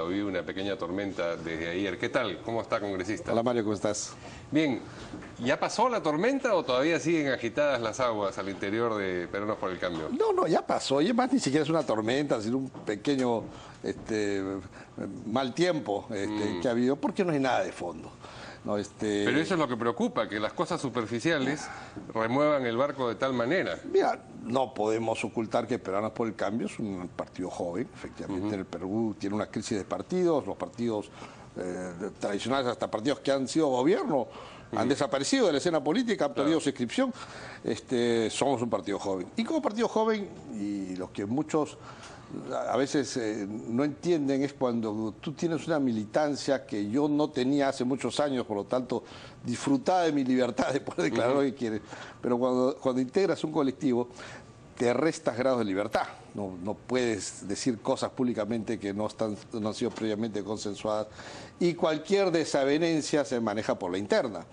Vive una pequeña tormenta desde ayer. ¿Qué tal? ¿Cómo está, congresista? Hola Mario, ¿cómo estás? Bien, ¿ya pasó la tormenta o todavía siguen agitadas las aguas al interior de Peruanos por el Cambio? No, ya pasó. Y además ni siquiera es una tormenta, sino un pequeño mal tiempo que ha habido, porque no hay nada de fondo. No, Pero eso es lo que preocupa, que las cosas superficiales remuevan el barco de tal manera. Mira, no podemos ocultar que Peruanos por el Cambio es un partido joven. Efectivamente, el Perú tiene una crisis de partidos. Los partidos tradicionales, hasta partidos que han sido gobierno, han desaparecido de la escena política, han perdido su inscripción. Somos un partido joven. Y como partido joven, y los que muchos a veces no entienden, es cuando tú tienes una militancia que yo no tenía hace muchos años, por lo tanto disfrutaba de mi libertad de poder declarar lo que quieres, pero cuando integras un colectivo te restas grados de libertad. No puedes decir cosas públicamente que no han sido previamente consensuadas, y cualquier desavenencia se maneja por la interna,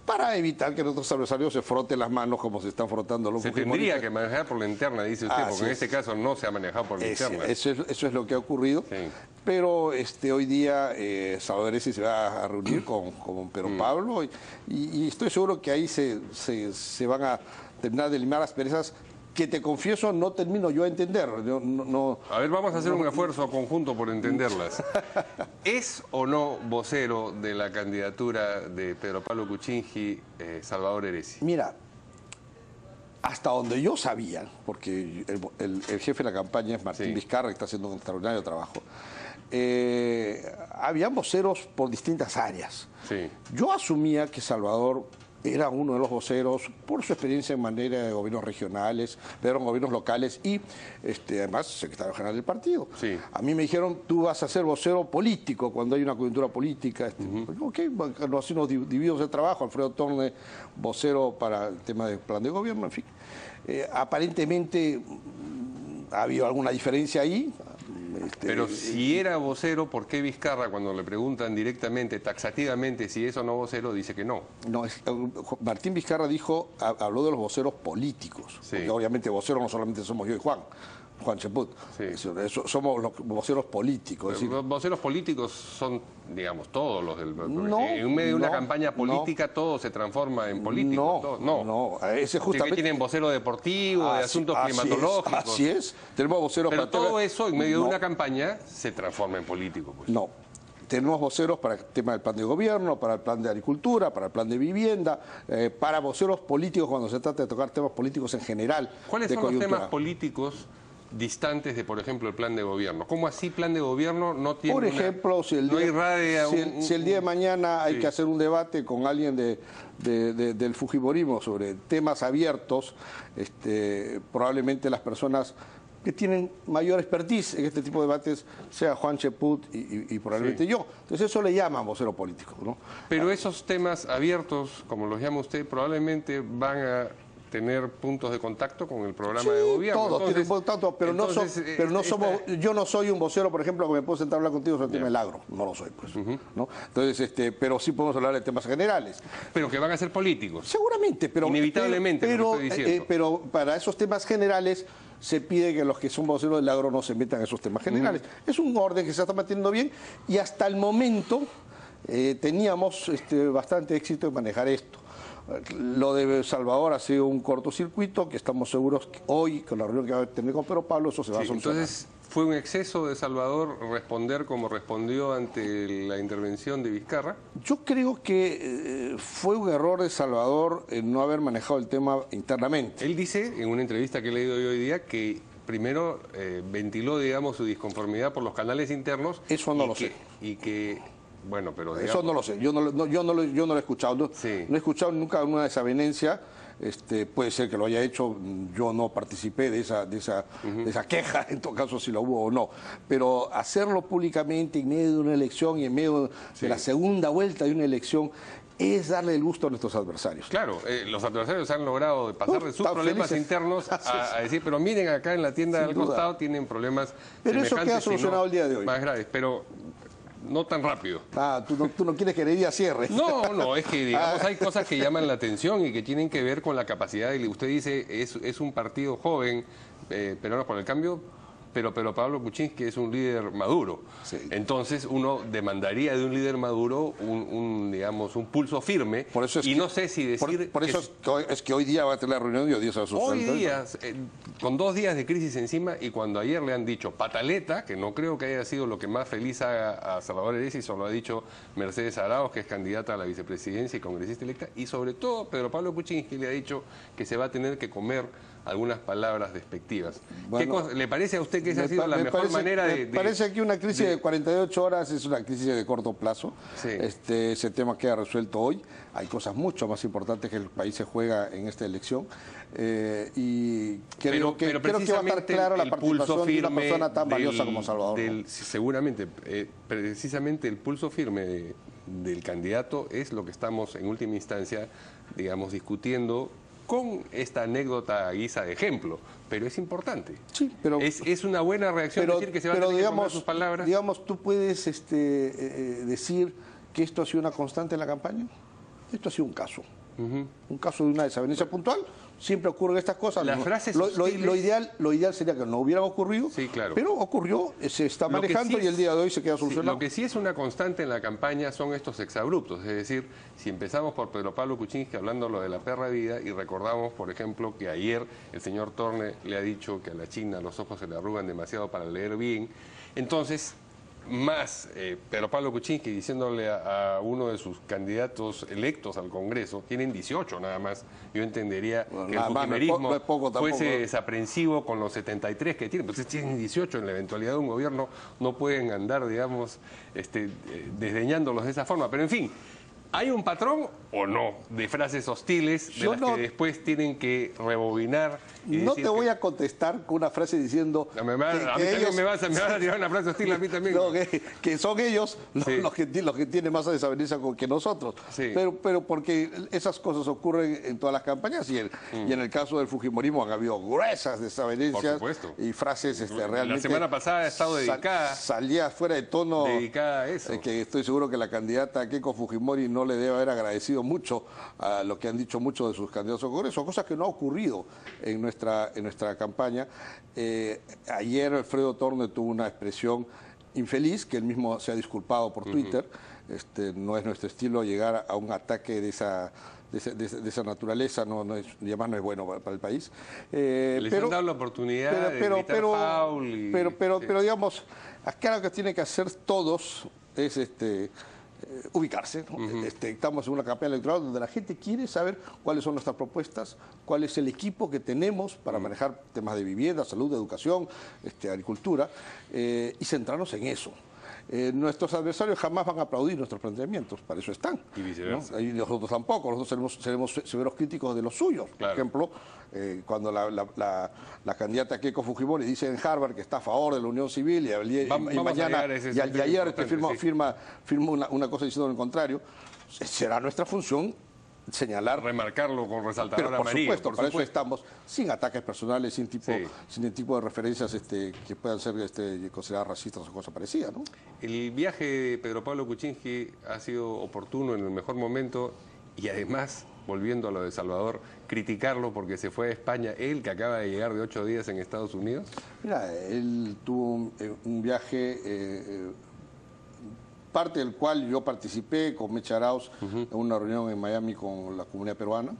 para evitar que nuestros adversarios se froten las manos como se están frotando los fujimoristas. Se tendría que manejar por la interna, dice usted, porque en este caso no se ha manejado por la interna. Eso es lo que ha ocurrido, sí. Pero hoy día Salvador Heresi se va a reunir con Pedro Pablo, y estoy seguro que ahí se van a terminar de limar las perezas, que te confieso no termino yo a entender. A ver, vamos a hacer un esfuerzo conjunto por entenderlas. ¿Es o no vocero de la candidatura de Pedro Pablo Kuczynski Salvador Heresi? Mira, hasta donde yo sabía, porque el jefe de la campaña es Martín Vizcarra, que está haciendo un extraordinario trabajo, había voceros por distintas áreas. Sí. Yo asumía que Salvador era uno de los voceros por su experiencia en materia de gobiernos regionales, pero en gobiernos locales, y además secretario general del partido. Sí. A mí me dijeron, tú vas a ser vocero político cuando hay una coyuntura política. Ok, así nos dividimos el trabajo. Alfredo Torne, vocero para el tema del plan de gobierno, en fin. Aparentemente ha habido alguna diferencia ahí. Pero si era vocero, ¿por qué Vizcarra, cuando le preguntan directamente, taxativamente, si es o no vocero, dice que no? No, Martín Vizcarra habló de los voceros políticos. Sí. Porque obviamente voceros no solamente somos yo y Juan Cheput. Sí. Somos los voceros políticos. Los voceros políticos son, digamos, todos los del... en medio de una campaña política todo se transforma en político. No. Ese justamente... Tienen vocero deportivo, de asuntos climatológicos. Así es. Tenemos voceros para todo eso, en medio de una campaña, se transforma en político. Pues. No. Tenemos voceros para el tema del plan de gobierno, para el plan de agricultura, para el plan de vivienda, para voceros políticos cuando se trata de tocar temas políticos en general. ¿Cuáles son los temas políticos distantes de, por ejemplo, el plan de gobierno? ¿Cómo así plan de gobierno no tiene Por ejemplo, si el día de mañana hay que hacer un debate con alguien del fujimorismo sobre temas abiertos, probablemente las personas que tienen mayor expertise en este tipo de debates sea Juan Cheput y probablemente yo. Entonces eso le llaman vocero político, ¿no? Pero esos temas abiertos, como los llama usted, probablemente van a tener puntos de contacto con el programa de gobierno. Todos tienen contacto, pero yo no soy un vocero, por ejemplo, que me puedo sentar a hablar contigo sobre el tema del agro. No lo soy, pues. ¿no? Entonces, pero sí podemos hablar de temas generales. Pero que van a ser políticos. Seguramente, pero... Inevitablemente, estoy diciendo. Pero para esos temas generales se pide que los que son voceros del agro no se metan en esos temas generales. Es un orden que se está manteniendo bien, y hasta el momento teníamos bastante éxito en manejar esto. Lo de Salvador ha sido un cortocircuito que estamos seguros que hoy, con la reunión que va a tener con Pedro Pablo, eso se va a solucionar. Entonces, ¿fue un exceso de Salvador responder como respondió ante la intervención de Vizcarra? Yo creo que fue un error de Salvador en no haber manejado el tema internamente. Él dice, en una entrevista que he leído hoy día, que primero ventiló, digamos, su disconformidad por los canales internos. Eso no lo sé. Y que... Bueno, pero digamos... Eso no lo sé, yo no lo he escuchado, no he escuchado nunca una desavenencia, puede ser que lo haya hecho, yo no participé de esa queja, en todo caso si lo hubo o no, pero hacerlo públicamente en medio de una elección y en medio de la segunda vuelta de una elección es darle el gusto a nuestros adversarios. Claro, los adversarios han logrado pasar de sus problemas internos a decir, pero miren, acá en la tienda del costado tienen problemas pero eso queda solucionado el día de hoy. Más graves, pero... no tan rápido. Tú no quieres que Heredia cierre. No, es que digamos hay cosas que llaman la atención y que tienen que ver con la capacidad. Usted dice, es un partido joven, Peruanos por el Cambio, pero Pablo Kuczynski es un líder maduro. Sí. Entonces uno demandaría de un líder maduro digamos, un pulso firme. Por eso es y que, no sé si decir... por eso es que hoy día va a tener la reunión y hoy día se va a sustentar. Hoy día, con 2 días de crisis encima, y cuando ayer le han dicho pataleta, que no creo que haya sido lo que más feliz haga a Salvador Heresi, eso lo ha dicho Mercedes Arauz, que es candidata a la vicepresidencia y congresista electa, y sobre todo Pedro Pablo Kuczynski le ha dicho que se va a tener que comer algunas palabras despectivas. Bueno, ¿Le parece a usted que esa ha sido la mejor manera de...? Me parece que una crisis de 48 horas es una crisis de corto plazo. Sí. Ese tema queda resuelto hoy. Hay cosas mucho más importantes que el país se juega en esta elección. Y creo que va a estar claro la participación de una persona tan valiosa como Salvador. Seguramente, precisamente el pulso firme del candidato es lo que estamos en última instancia, digamos, discutiendo con esta anécdota a guisa de ejemplo, pero es importante. Sí, pero es una buena reacción decir que se va a tener que comer sus palabras. Digamos, tú puedes decir que esto ha sido una constante en la campaña. Esto ha sido un caso. Un caso de una desavenencia puntual. Siempre ocurren estas cosas. Las frases lo ideal sería que no hubieran ocurrido, sí, claro. Pero ocurrió, se está manejando y el día de hoy se queda solucionado. Lo que sí es una constante en la campaña son estos exabruptos. Es decir, si empezamos por Pedro Pablo Kuczynski hablando lo de la perra vida y recordamos, por ejemplo, que ayer el señor Torne le ha dicho que a la China los ojos se le arrugan demasiado para leer bien, entonces... más Pedro Pablo Kuczynski diciéndole a uno de sus candidatos electos al Congreso, tienen 18 nada más, yo entendería que el fujimorismo fuese desaprensivo con los 73 que tienen, pues tienen 18, en la eventualidad de un gobierno no pueden andar, digamos, desdeñándolos de esa forma, pero en fin, ¿hay un patrón o no de frases hostiles de las que después tienen que rebobinar? No te voy a contestar con una frase diciendo... A mí también me vas a tirar una frase hostil a mí también. No, que son ellos los que tienen más desavenencia que nosotros. Sí. Pero porque esas cosas ocurren en todas las campañas y en el caso del fujimorismo han habido gruesas desavenencias y frases realmente... La semana pasada ha estado dedicada... Salía fuera de tono... Dedicada a eso. Que estoy seguro que la candidata Keiko Fujimori no le debe haber agradecido mucho a lo que han dicho muchos de sus candidatos al Congreso, cosa que no ha ocurrido en nuestra campaña. Ayer Alfredo Torne tuvo una expresión infeliz, que él mismo se ha disculpado por Twitter. No es nuestro estilo llegar a un ataque de esa naturaleza, y además no es bueno para el país. Les han dado la oportunidad de gritar foul pero digamos, acá lo que tienen que hacer todos es ubicarse, ¿no? Estamos en una campaña electoral donde la gente quiere saber cuáles son nuestras propuestas, cuál es el equipo que tenemos para manejar temas de vivienda, salud, educación, agricultura, y centrarnos en eso. Nuestros adversarios jamás van a aplaudir nuestros planteamientos, para eso están. Y viceversa. ¿No? Y nosotros tampoco, nosotros seremos severos críticos de los suyos. Claro. Por ejemplo, cuando la candidata Keiko Fujimori dice en Harvard que está a favor de la unión civil y mañana y ayer firma una cosa diciendo lo contrario, será nuestra función señalar, remarcarlo con resaltador pero por amarillo. Supuesto, para eso estamos, sin ataques personales, sin el tipo de referencias que puedan ser consideradas racistas o cosas parecidas, ¿no? El viaje de Pedro Pablo Kuczynski ha sido oportuno en el mejor momento y además, volviendo a lo de Salvador, criticarlo porque se fue a España, él que acaba de llegar de 8 días en Estados Unidos. Mira, él tuvo un viaje... parte del cual yo participé con Mecha Arauz en una reunión en Miami con la comunidad peruana.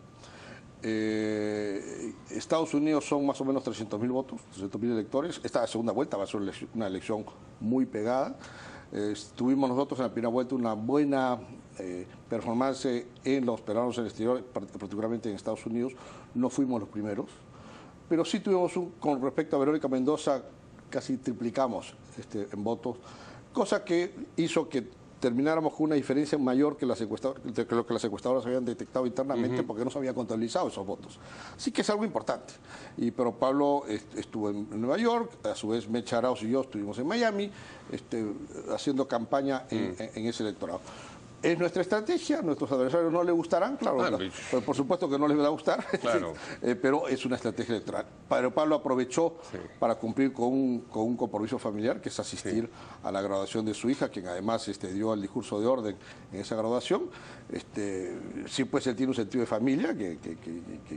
Estados Unidos son más o menos 300.000 votos, 300.000 electores. Esta segunda vuelta va a ser una elección muy pegada. Tuvimos nosotros en la primera vuelta una buena performance en los peruanos en el exterior, particularmente en Estados Unidos. No fuimos los primeros, pero sí tuvimos con respecto a Verónica Mendoza, casi triplicamos en votos, cosa que hizo que termináramos con una diferencia mayor que lo que las encuestadoras habían detectado internamente, porque no se habían contabilizado esos votos. Así que es algo importante. Pero Pablo estuvo en Nueva York, a su vez Mecha Arauz y yo estuvimos en Miami, haciendo campaña en ese electorado. Es nuestra estrategia, a nuestros adversarios no les gustarán, claro, pues por supuesto que no les va a gustar, claro. pero es una estrategia electoral. Padre Pablo aprovechó para cumplir con un compromiso familiar, que es asistir a la graduación de su hija, quien además dio el discurso de orden en esa graduación. Sí, pues él tiene un sentido de familia, que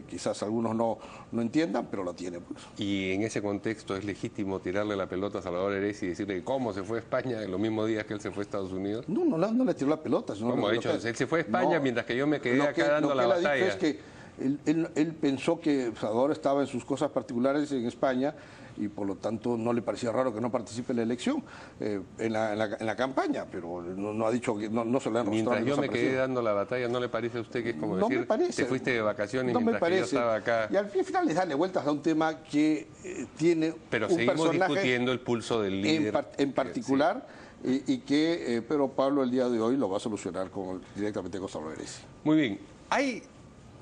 quizás algunos no entiendan, pero lo tiene. Pues. Y en ese contexto es legítimo tirarle la pelota a Salvador Heresi y decirle cómo se fue a España en los mismos días que él se fue a Estados Unidos. No le tiró la pelota. Como ha dicho, él se fue a España mientras que yo me quedé acá dando la batalla. Lo que él ha dicho es que él pensó que Salvador estaba en sus cosas particulares en España y por lo tanto no le parecía raro que no participe en la elección, en la campaña, pero no ha dicho que no se lo han mostrado. Mientras yo me quedé dando la batalla, ¿no le parece a usted que es como decir, te fuiste de vacaciones mientras que yo estaba acá? Y al final es darle vueltas a un tema que tiene pero un seguimos personaje discutiendo el pulso del líder. En particular, y que Pedro Pablo el día de hoy lo va a solucionar directamente con Salvador Heresi. Muy bien. Hay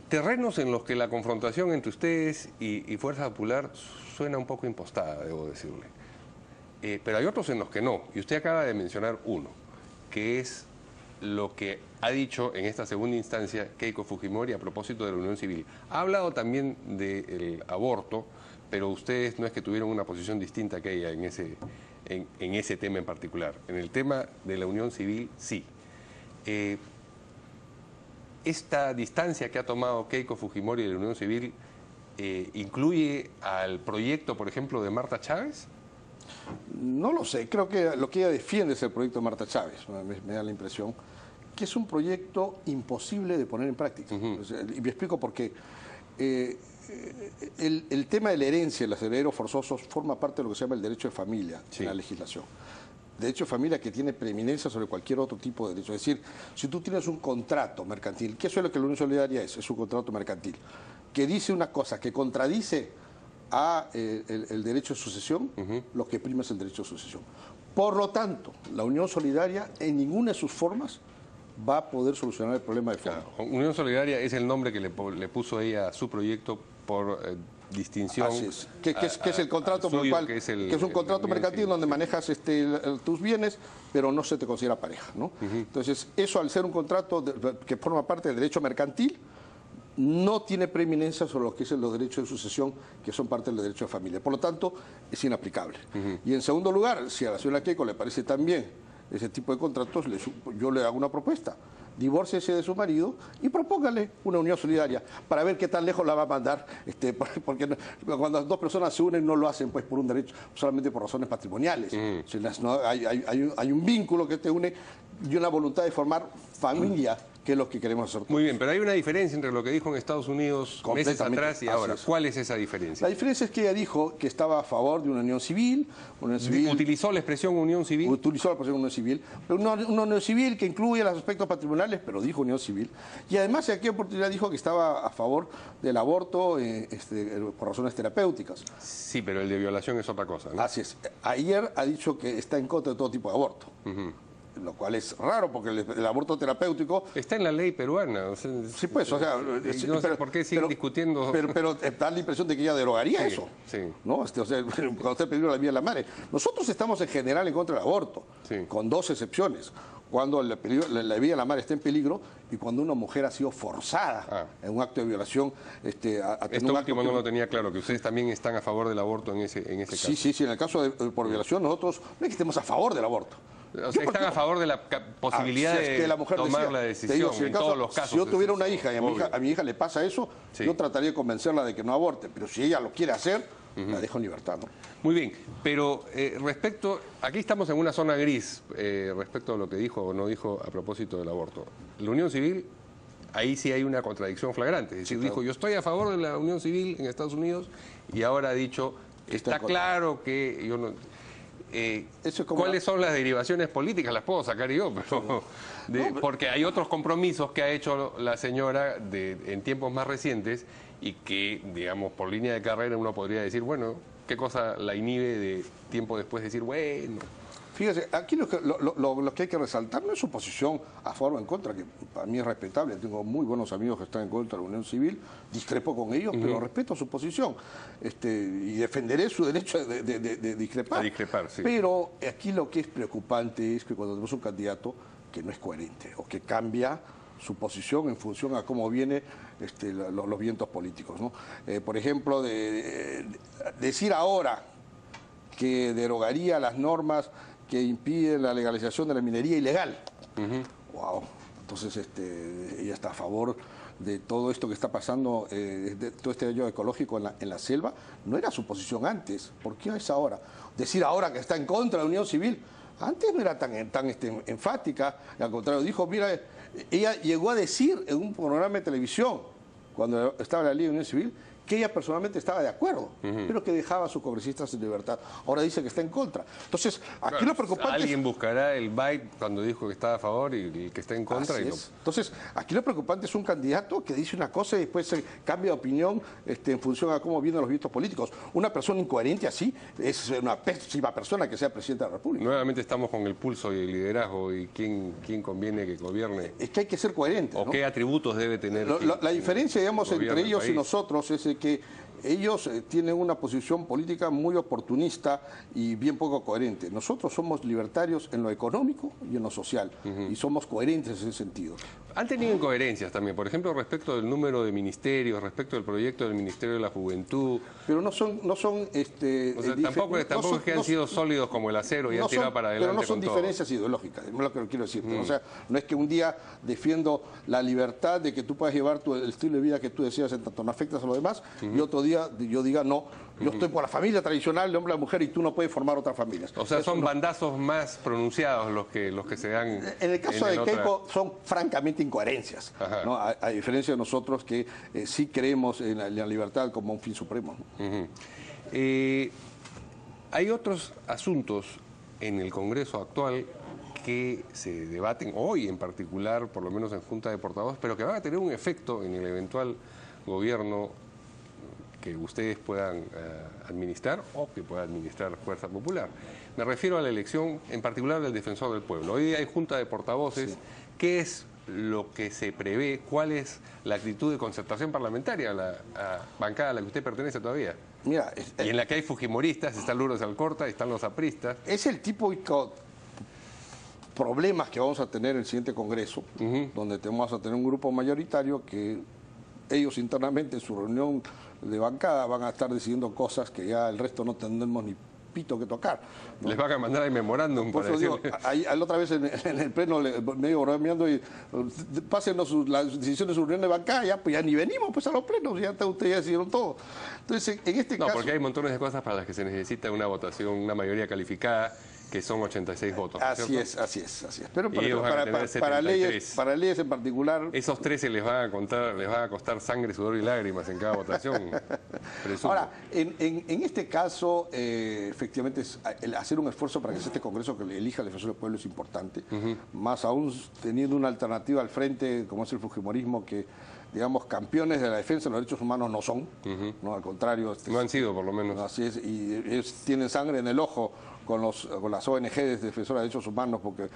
terrenos en los que la confrontación entre ustedes y Fuerza Popular suena un poco impostada, debo decirle. Pero hay otros en los que no. Y usted acaba de mencionar uno, que es lo que ha dicho en esta segunda instancia Keiko Fujimori a propósito de la unión civil. Ha hablado también del aborto, pero ustedes no es que tuvieron una posición distinta que ella en ese tema en particular. En el tema de la unión civil, sí. Esta distancia que ha tomado Keiko Fujimori de la unión civil ¿incluye al proyecto, por ejemplo, de Marta Chávez? No lo sé. Creo que lo que ella defiende es el proyecto de Marta Chávez. Me da la impresión que es un proyecto imposible de poner en práctica. Y me explico por qué. El tema de la herencia y los herederos forzosos forma parte de lo que se llama el derecho de familia en la legislación. Derecho de familia que tiene preeminencia sobre cualquier otro tipo de derecho. Es decir, si tú tienes un contrato mercantil, que eso es lo que la Unión Solidaria es un contrato mercantil, que dice una cosa que contradice a el derecho de sucesión, lo que prima es el derecho de sucesión. Por lo tanto, la Unión Solidaria en ninguna de sus formas va a poder solucionar el problema de fondo. Unión Solidaria es el nombre que le puso ella a su proyecto por distinción. Así es. Que es el contrato por el cual, que es un contrato mercantil donde manejas tus bienes, pero no se te considera pareja, ¿no? Entonces, eso al ser un contrato que forma parte del derecho mercantil, no tiene preeminencia sobre lo que son los derechos de sucesión, que son parte del derecho de familia. Por lo tanto, es inaplicable. Y en segundo lugar, si a la señora Keiko le parece tan bien ese tipo de contratos, yo le hago una propuesta. Divórciese de su marido y propóngale una unión solidaria para ver qué tan lejos la va a mandar, porque cuando las dos personas se unen no lo hacen pues por un derecho, solamente por razones patrimoniales. Hay un vínculo que te une y una voluntad de formar familia, que es lo que queremos hacer todos. Muy bien, pero hay una diferencia entre lo que dijo en Estados Unidos meses atrás y ahora. ¿Cuál es esa diferencia? La diferencia es que ella dijo que estaba a favor de una unión civil. ¿Utilizó la expresión unión civil? Utilizó la expresión unión civil. Pero una unión civil que incluye los aspectos patrimoniales, pero dijo unión civil. Y además en aquella oportunidad dijo que estaba a favor del aborto por razones terapéuticas. Sí, pero el de violación es otra cosa, ¿no? Así es. Ayer ha dicho que está en contra de todo tipo de aborto. Lo cual es raro porque el aborto terapéutico está en la ley peruana. Sí, pues, o sea, no sé por qué siguen discutiendo. Pero da la impresión de que ella derogaría eso. Sí. ¿No? O sea, cuando usted pidió la vida de la madre. Nosotros estamos en general en contra del aborto, con dos excepciones. Cuando la vida de la madre está en peligro y cuando una mujer ha sido forzada en un acto de violación a tener Esto último no lo tenía claro, que ustedes también están a favor del aborto en ese caso. Sí, en el caso de por violación nosotros no es que estemos a favor del aborto. O sea, están a favor de la posibilidad de la mujer tomar la decisión en todos los casos. Si yo tuviera una hija y a mi hija le pasa eso, yo trataría de convencerla de que no aborte, pero si ella lo quiere hacer, la dejo en libertad, ¿no? Muy bien, pero aquí estamos en una zona gris respecto a lo que dijo o no dijo a propósito del aborto. La unión civil, ahí sí hay una contradicción flagrante. Es decir, dijo, yo estoy a favor de la unión civil en Estados Unidos y ahora ha dicho, está claro que yo no... ¿Cuáles son las derivaciones políticas? Las puedo sacar yo, pero porque hay otros compromisos que ha hecho la señora en tiempos más recientes y que, digamos, por línea de carrera uno podría decir, bueno, ¿qué cosa la inhibe de tiempo después decir, bueno? Fíjese, aquí lo que hay que resaltar no es su posición a favor o en contra, que para mí es respetable. Tengo muy buenos amigos que están en contra de la unión civil, discrepo con ellos, pero respeto su posición. Y defenderé su derecho de discrepar. A discrepar, sí. Pero aquí lo que es preocupante es que cuando tenemos un candidato que no es coherente o que cambia su posición en función a cómo vienen los vientos políticos, ¿no? Por ejemplo, decir ahora que derogaría las normas que impiden la legalización de la minería ilegal. Wow. Entonces ella está a favor de todo esto que está pasando, de todo este daño ecológico en la selva. No era su posición antes. ¿Por qué es ahora? Decir ahora que está en contra de la unión civil. Antes no era tan enfática, al contrario, dijo, mira, ella llegó a decir en un programa de televisión, cuando estaba en la ley de unión civil, que ella personalmente estaba de acuerdo, pero que dejaba a sus congresistas en libertad. Ahora dice que está en contra. Entonces, aquí claro, lo preocupante alguien buscará el byte cuando dijo que estaba a favor y el que está en contra. Entonces, aquí lo preocupante es un candidato que dice una cosa y después se cambia de opinión en función a cómo vienen los vientos políticos. Una persona incoherente así es una pésima persona que sea presidente de la República. Nuevamente estamos con el pulso y el liderazgo y quién conviene que gobierne. Es que hay que ser coherente, ¿no? ¿O qué atributos debe tener? La diferencia, digamos, entre ellos y nosotros es que ellos tienen una posición política muy oportunista y bien poco coherente. Nosotros somos libertarios en lo económico y en lo social, y somos coherentes en ese sentido. Han tenido incoherencias también, por ejemplo, respecto del número de ministerios, respecto del proyecto del Ministerio de la Juventud. Pero no son tampoco es que han sido sólidos como el acero y han tirado para adelante. Pero no son con diferencias todo. ideológicas, es lo que quiero decir. O sea, no es que un día defiendo la libertad de que tú puedas llevar el estilo de vida que tú deseas en tanto no afectas a los demás, y otro día yo diga no, yo estoy por la familia tradicional de hombre a mujer y tú no puedes formar otras familias. O sea, eso son bandazos más pronunciados los que se dan. En el caso de Keiko son francamente incoherencias, ¿no? A diferencia de nosotros que sí creemos en la libertad como un fin supremo, ¿no? Hay otros asuntos en el Congreso actual que se debaten hoy en particular, por lo menos en Junta de Portavoces, pero que van a tener un efecto en el eventual gobierno que ustedes puedan administrar o que pueda administrar Fuerza Popular. Me refiero a la elección en particular del Defensor del Pueblo. Hoy hay Junta de Portavoces. Sí. ¿Qué es lo que se prevé? ¿Cuál es la actitud de concertación parlamentaria, la bancada a la que usted pertenece todavía? Mira, y en la que hay fujimoristas, está Lourdes Alcorta, están los apristas. Es el tipo de problemas que vamos a tener en el siguiente Congreso, donde vamos a tener un grupo mayoritario que ellos internamente en su reunión de bancada van a estar decidiendo cosas que ya el resto no tendremos ni pito que tocar, ¿no? Les van a mandar el memorándum para decirle. La otra vez en el pleno medio bromeando y pásenos las decisiones de su reunión de bancada, ya, pues ya ni venimos pues a los plenos, ya ustedes ya decidieron todo. Entonces, en este caso... No, porque hay montones de cosas para las que se necesita una votación, una mayoría calificada, que son 86 votos. Así es. Pero para leyes en particular... Esos 13 les van a costar sangre, sudor y lágrimas en cada votación. Ahora, en este caso, efectivamente, hacer un esfuerzo para que este Congreso que le elija al Defensor del Pueblo es importante, más aún teniendo una alternativa al frente, como es el fujimorismo, que, digamos, campeones de la defensa de los derechos humanos no son, no, al contrario. No han sido, por lo menos. Así es, y ellos tienen sangre en el ojo con las ONG de defensoras de derechos humanos, porque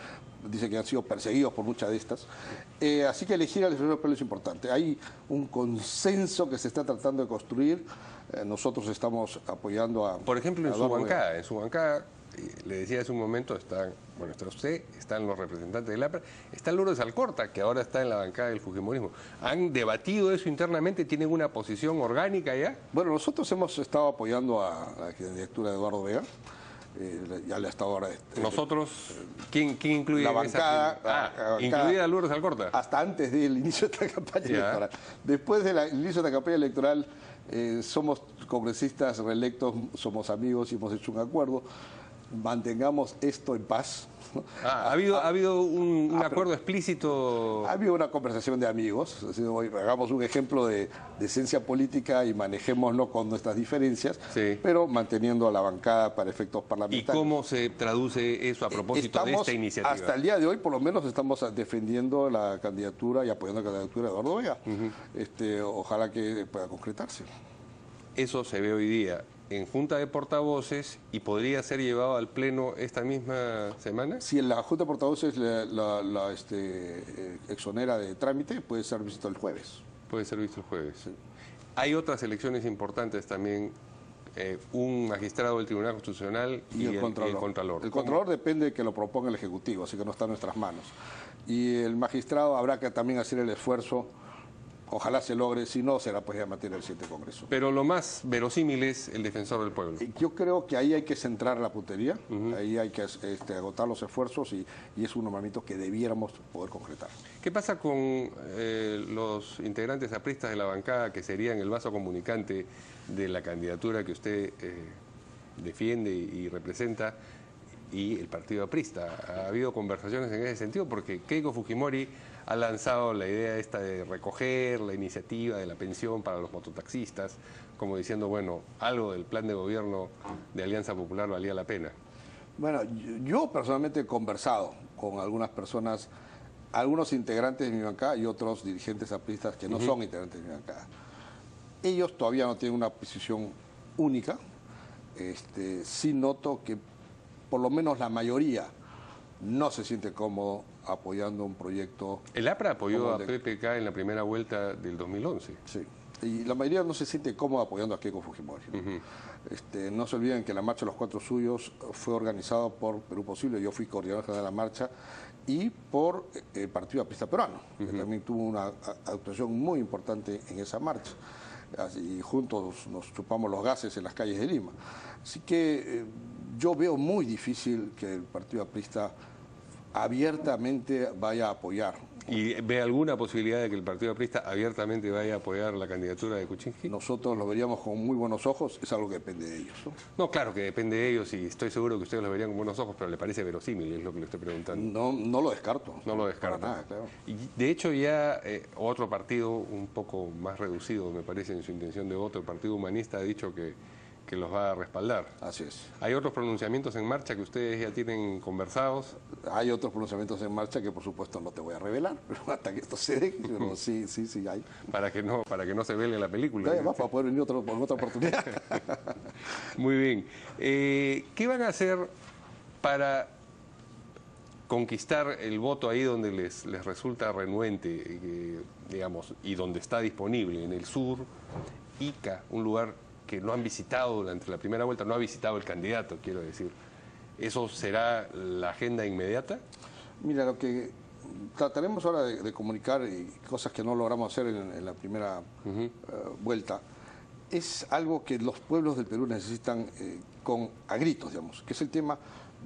dice que han sido perseguidos por muchas de estas. Así que elegir al Defensor del Pueblo es importante. Hay un consenso que se está tratando de construir. Nosotros estamos apoyando a... Por ejemplo, en su bancada, le decía hace un momento, está usted, están los representantes del APRA, está Lourdes Alcorta, que ahora está en la bancada del fujimorismo. ¿Han debatido eso internamente? ¿Tienen una posición orgánica ya? Bueno, nosotros hemos estado apoyando a la candidatura de Eduardo Vega. Ya le ha estado ahora... ¿Nosotros? ¿Quién incluye la bancada? ¿Incluida a Lourdes Alcorta? Hasta antes del inicio de esta campaña electoral. Después del inicio de la campaña electoral, somos congresistas reelectos, somos amigos y hemos hecho un acuerdo. Mantengamos esto en paz. ¿Ha habido un acuerdo explícito? Ha habido una conversación de amigos. Hagamos un ejemplo de esencia política y manejémoslo con nuestras diferencias, pero manteniendo a la bancada para efectos parlamentarios. ¿Y cómo se traduce eso a propósito de esta iniciativa? Hasta el día de hoy, por lo menos, estamos defendiendo la candidatura y apoyando la candidatura de Eduardo Vega. Ojalá que pueda concretarse. Eso se ve hoy día. en Junta de Portavoces y podría ser llevado al Pleno esta misma semana. Si en la Junta de Portavoces exonera de trámite, puede ser visto el jueves. Puede ser visto el jueves. Sí. Hay otras elecciones importantes también, un magistrado del Tribunal Constitucional y el Contralor. El Contralor depende de que lo proponga el Ejecutivo, así que no está en nuestras manos. Y el magistrado habrá que también hacer el esfuerzo. Ojalá se logre, si no, será pues ya materia del 7 Congreso. Pero lo más verosímil es el defensor del pueblo. Yo creo que ahí hay que centrar la puntería, ahí hay que agotar los esfuerzos y es un nombramiento que debiéramos poder concretar. ¿Qué pasa con los integrantes apristas de la bancada que serían el vaso comunicante de la candidatura que usted defiende y representa y el partido aprista? ¿Ha habido conversaciones en ese sentido? Porque Keiko Fujimori ha lanzado la idea esta de recoger la iniciativa de la pensión para los mototaxistas, como diciendo, bueno, algo del plan de gobierno de Alianza Popular valía la pena. Bueno, yo personalmente he conversado con algunas personas, algunos integrantes de mi bancada y otros dirigentes apristas que no son integrantes de mi bancada. Ellos todavía no tienen una posición única. Sí noto que por lo menos la mayoría no se siente cómodo apoyando un proyecto. El APRA apoyó a PPK en la primera vuelta del 2011. Sí, y la mayoría no se siente cómoda apoyando a Keiko Fujimori. ¿No? No se olviden que la Marcha de los Cuatro Suyos fue organizada por Perú Posible, yo fui coordinador general de la marcha, y por el Partido Aprista Peruano, que también tuvo una actuación muy importante en esa marcha. Y juntos nos chupamos los gases en las calles de Lima. Así que yo veo muy difícil que el Partido Aprista abiertamente vaya a apoyar. ¿Y ve alguna posibilidad de que el Partido Aprista abiertamente vaya a apoyar la candidatura de Kuczynski? Nosotros lo veríamos con muy buenos ojos, es algo que depende de ellos, ¿no? No, claro que depende de ellos y estoy seguro que ustedes lo verían con buenos ojos, pero ¿le parece verosímil? Es lo que le estoy preguntando. No lo descarto. No lo descarto. Para nada, claro. Y de hecho ya otro partido un poco más reducido, me parece, en su intención de voto, el Partido Humanista ha dicho que los va a respaldar. Así es. ¿Hay otros pronunciamientos en marcha que ustedes ya tienen conversados? Hay otros pronunciamientos en marcha que por supuesto no te voy a revelar, pero hasta que esto se dé, pero sí hay. Para que no se vele la película. Además, para poder venir en otra oportunidad. Muy bien. ¿Qué van a hacer para conquistar el voto ahí donde les resulta renuente, digamos, y donde está disponible? En el sur, Ica, un lugar que no han visitado durante la primera vuelta, no ha visitado el candidato, quiero decir. ¿Eso será la agenda inmediata? Mira, lo que trataremos ahora de comunicar, y cosas que no logramos hacer en la primera vuelta, es algo que los pueblos del Perú necesitan a gritos, digamos, que es el tema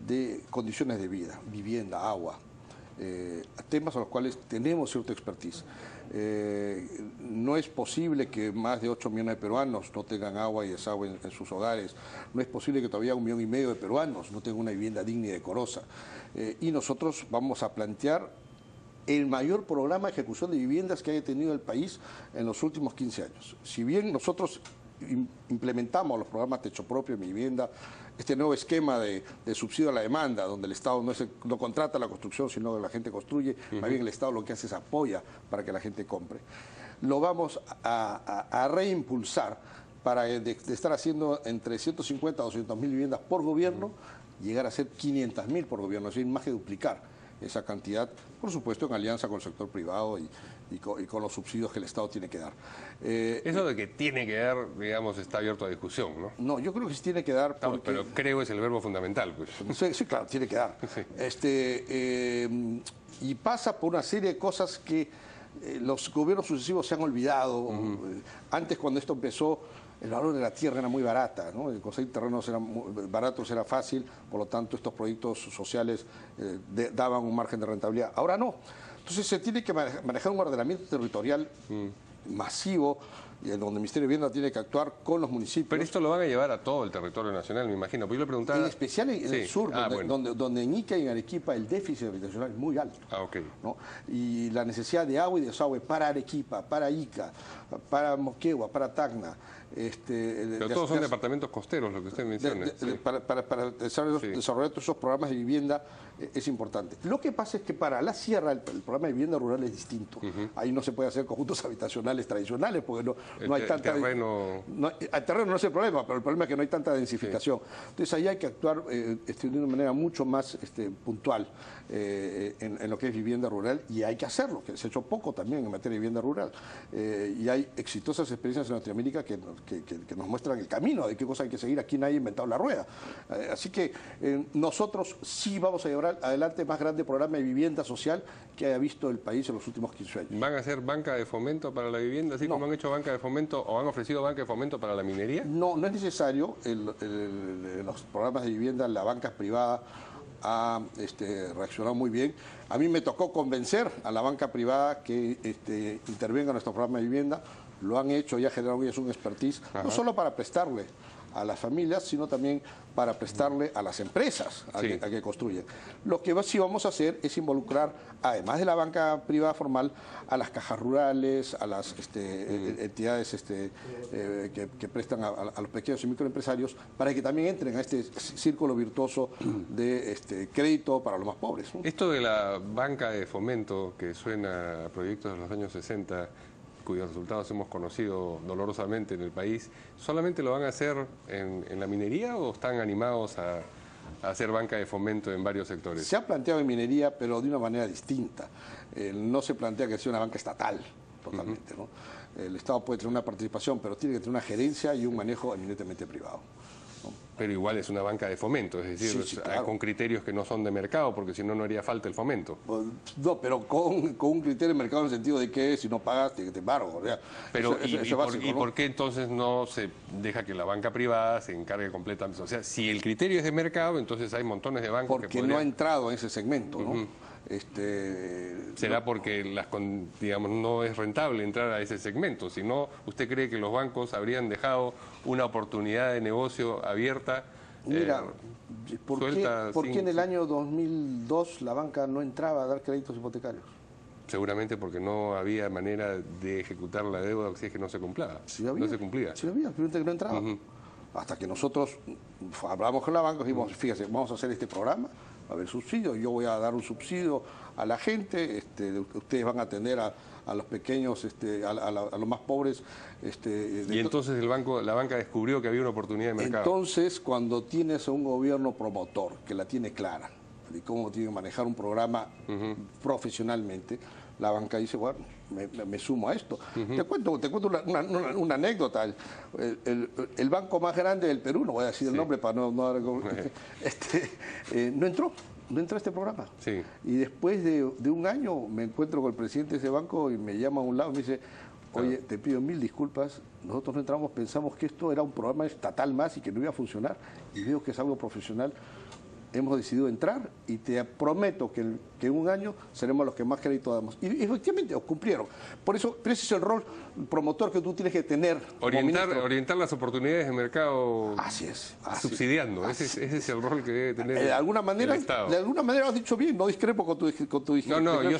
de condiciones de vida, vivienda, agua, temas a los cuales tenemos cierta expertise. No es posible que más de 8 millones de peruanos no tengan agua y desagüe en sus hogares. No es posible que todavía 1,5 millones de peruanos no tengan una vivienda digna y decorosa. Y nosotros vamos a plantear el mayor programa de ejecución de viviendas que haya tenido el país en los últimos 15 años. Si bien nosotros implementamos los programas Techo Propio, Mi Vivienda, este nuevo esquema de subsidio a la demanda, donde el Estado no contrata la construcción, sino que la gente construye, más bien el Estado lo que hace es apoya para que la gente compre. Lo vamos a reimpulsar para de estar haciendo entre 150 a 200.000 viviendas por gobierno, llegar a ser 500.000 por gobierno, es decir, más que duplicar esa cantidad, por supuesto en alianza con el sector privado y con los subsidios que el Estado tiene que dar. Eso de que tiene que dar, digamos, está abierto a discusión, ¿no? No, yo creo que sí tiene que dar porque... No, pero creo es el verbo fundamental, pues. Sí, claro, tiene que dar. Sí. Y pasa por una serie de cosas que los gobiernos sucesivos se han olvidado. Antes, cuando esto empezó, el valor de la tierra era muy barata, ¿no? El conseguir terrenos era baratos era fácil, por lo tanto estos proyectos sociales daban un margen de rentabilidad. Ahora no. Entonces se tiene que manejar un ordenamiento territorial masivo, y en donde el Ministerio de Vivienda tiene que actuar con los municipios. Pero esto lo van a llevar a todo el territorio nacional, me imagino. Pues yo le preguntaba... En especial en el sur, bueno. donde en Ica y en Arequipa el déficit habitacional es muy alto. Okay. ¿No? Y la necesidad de agua y desagüe para Arequipa, para Ica, para Moquegua, para Tacna. Pero todos son departamentos costeros, lo que usted menciona. Para desarrollar todos esos programas de vivienda es importante. Lo que pasa es que para la sierra el programa de vivienda rural es distinto. Ahí no se puede hacer conjuntos habitacionales tradicionales porque no hay tanta... terreno... el terreno no es el problema, pero el problema es que no hay tanta densificación. Sí. Entonces ahí hay que actuar de una manera mucho más puntual en lo que es vivienda rural, y hay que hacerlo, que se ha hecho poco también en materia de vivienda rural. Y hay exitosas experiencias en Latinoamérica que nos muestran el camino de qué cosa hay que seguir. Aquí nadie ha inventado la rueda. Así que nosotros sí vamos a llevar adelante el más grande programa de vivienda social que haya visto el país en los últimos 15 años. ¿Van a hacer banca de fomento para la vivienda, así como han hecho banca de fomento o han ofrecido banca de fomento para la minería? No, no es necesario. Los programas de vivienda, la banca privada ha reaccionado muy bien. A mí me tocó convencer a la banca privada que intervenga en nuestro programa de vivienda. Lo han hecho, ya generaron ellos un expertise, no solo para prestarle a las familias, sino también para prestarle a las empresas a que construyan. Lo que sí vamos a hacer es involucrar, además de la banca privada formal, a las cajas rurales, a las entidades que prestan a los pequeños y microempresarios, para que también entren a este círculo virtuoso de crédito para los más pobres, ¿no? Esto de la banca de fomento, que suena a proyectos de los años 60, cuyos resultados hemos conocido dolorosamente en el país, ¿solamente lo van a hacer en la minería o están animados a hacer banca de fomento en varios sectores? Se ha planteado en minería, pero de una manera distinta. No se plantea que sea una banca estatal, totalmente, ¿no? El Estado puede tener una participación, pero tiene que tener una gerencia y un manejo eminentemente privado, ¿no? Pero igual es una banca de fomento, es decir, claro, con criterios que no son de mercado, porque si no, no haría falta el fomento. No, pero con un criterio de mercado en el sentido de que si no pagas, te embargo. O sea, pero eso básico, ¿no? ¿por qué entonces no se deja que la banca privada se encargue completamente? O sea, si el criterio es de mercado, entonces hay montones de bancos porque no ha entrado en ese segmento, ¿no? ¿Será porque digamos, no es rentable entrar a ese segmento? Si no, ¿usted cree que los bancos habrían dejado una oportunidad de negocio abierta? Mira, ¿por qué en el año 2002 la banca no entraba a dar créditos hipotecarios? Seguramente porque no había manera de ejecutar la deuda si es que no se cumplía. Sí había, no se cumplía. Sí había, simplemente que no entraba. Hasta que nosotros hablamos con la banca y dijimos, fíjese, vamos a hacer este programa, va a haber subsidio, yo voy a dar un subsidio a la gente, ustedes van a atender a los pequeños, a los más pobres. Y entonces la banca descubrió que había una oportunidad de mercado. Entonces, cuando tienes a un gobierno promotor que la tiene clara de cómo tiene que manejar un programa profesionalmente, la banca dice, bueno, me sumo a esto. Te cuento una anécdota. El banco más grande del Perú, no voy a decir el nombre para no entró a este programa. Sí. Y después de un año me encuentro con el presidente de ese banco y me llama a un lado y me dice, oye, te pido 1000 disculpas, nosotros no entramos, pensamos que esto era un programa estatal más y que no iba a funcionar, y veo que es algo profesional. Hemos decidido entrar y te prometo que en un año seremos los que más crédito damos. Y efectivamente cumplieron. Por eso, pero ese es el rol promotor que tú tienes que tener. Orientar las oportunidades de mercado. Así es. Subsidiando. Ese es el rol que debe tener de alguna manera, el Estado. De alguna manera lo has dicho bien, no discrepo con tu No, yo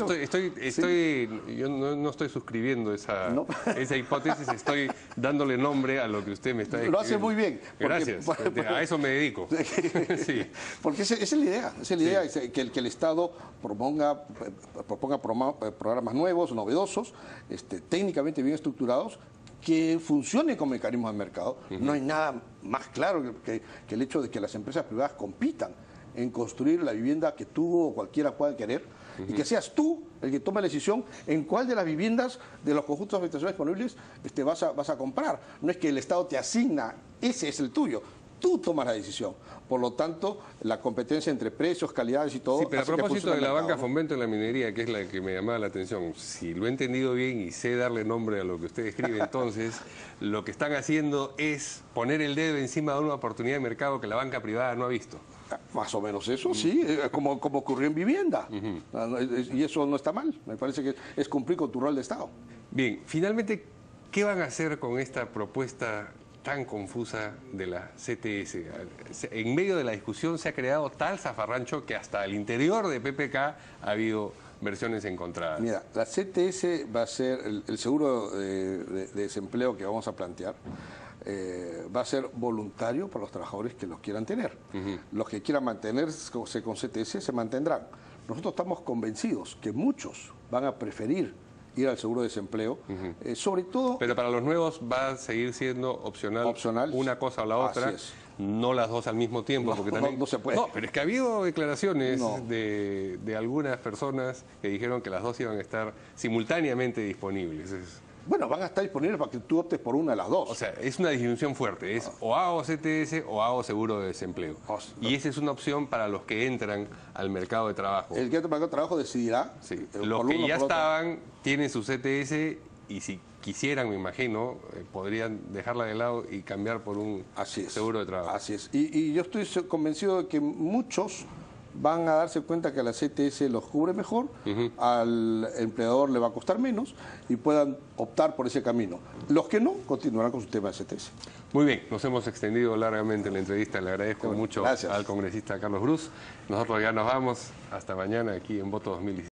no estoy suscribiendo esa hipótesis, estoy dándole nombre a lo que usted me está diciendo. Lo hace muy bien. Gracias. A eso me dedico. Sí. Porque esa es la idea. Esa es la idea, que el Estado proponga programas nuevos, novedosos, técnicamente bien estructurados, que funcionen con mecanismos de mercado. No hay nada más claro que el hecho de que las empresas privadas compitan en construir la vivienda que tú o cualquiera pueda querer, y que seas tú el que tome la decisión en cuál de las viviendas de los conjuntos habitacionales disponibles vas a comprar. No es que el Estado te asigna, ese es el tuyo. Tú tomas la decisión. Por lo tanto, la competencia entre precios, calidades y todo... Sí, pero a propósito de la banca fomento en la minería, que es la que me llamaba la atención, si lo he entendido bien y sé darle nombre a lo que usted escribe, entonces, lo que están haciendo es poner el dedo encima de una oportunidad de mercado que la banca privada no ha visto. Más o menos eso, sí, como ocurrió en vivienda. Y eso no está mal. Me parece que es cumplir con tu rol de Estado. Bien, finalmente, ¿qué van a hacer con esta propuesta tan confusa de la CTS? En medio de la discusión se ha creado tal zafarrancho que hasta al interior de PPK ha habido versiones encontradas. Mira, la CTS va a ser el seguro de desempleo que vamos a plantear. Va a ser voluntario para los trabajadores que los quieran tener. Los que quieran mantenerse con CTS se mantendrán. Nosotros estamos convencidos que muchos van a preferir ir al seguro de desempleo. Sobre todo... Pero para los nuevos va a seguir siendo opcional una cosa o la otra. Así es. No las dos al mismo tiempo, porque también... No se puede. No, pero es que ha habido declaraciones de algunas personas que dijeron que las dos iban a estar simultáneamente disponibles. Bueno, van a estar disponibles para que tú optes por una de las dos. O sea, es una disminución fuerte. Es o hago CTS o hago seguro de desempleo. Y esa es una opción para los que entran al mercado de trabajo. El que entra al mercado de trabajo decidirá. Sí. Los que ya estaban tienen su CTS y si quisieran, me imagino, podrían dejarla de lado y cambiar por un seguro de trabajo. Así es. Y yo estoy convencido de que muchos van a darse cuenta que la CTS los cubre mejor, al empleador le va a costar menos y puedan optar por ese camino. Los que no, continuarán con su tema de CTS. Muy bien, nos hemos extendido largamente en la entrevista. Le agradezco mucho al congresista Carlos Brus. Nosotros ya nos vamos. Hasta mañana aquí en Voto 2017.